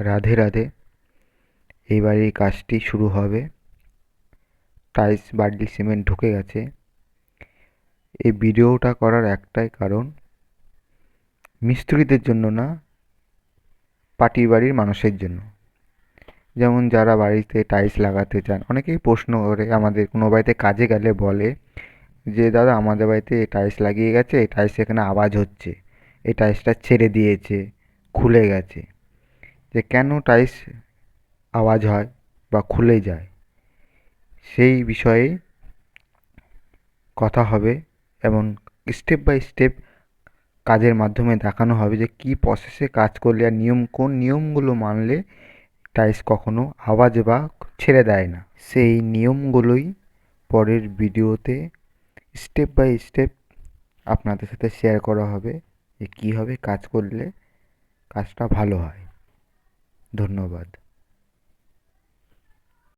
রাধে রাধে। এইবার এই কাজটি শুরু হবে। টাইলস বার্লি সিমেন্ট ঢুকে গেছে। এই ভিডিওটা করার একটাই কারণ, মিস্ত্রিদের জন্য না, পার্টি বাড়ির মানুষের জন্য। যেমন যারা বাড়িতে টাইলস লাগাতে চান, অনেকেই প্রশ্ন করে আমাদের, কোনো বাড়িতে কাজে গেলে বলে যে দাদা আমাদের বাড়িতে টাইলস লাগিয়ে গেছে, এই টাইলস এখানে আওয়াজ হচ্ছে, এই টাইলসটা ছেড়ে দিয়েছে, খুলে গেছে। যে কেন টাইলস আওয়াজ হয় বা খুলে যায়, সেই বিষয়ে কথা হবে এবং স্টেপ বাই স্টেপ কাজের মাধ্যমে দেখানো হবে যে কী প্রসেসে কাজ করলে আর কোন নিয়মগুলো মানলে টাইলস কখনো আওয়াজ বা ছেড়ে দেয় না। সেই নিয়মগুলোই পরের ভিডিওতে স্টেপ বাই স্টেপ আপনাদের সাথে শেয়ার করা হবে যে কীভাবে কাজ করলে কাজটা ভালো হয়। ধন্যবাদ।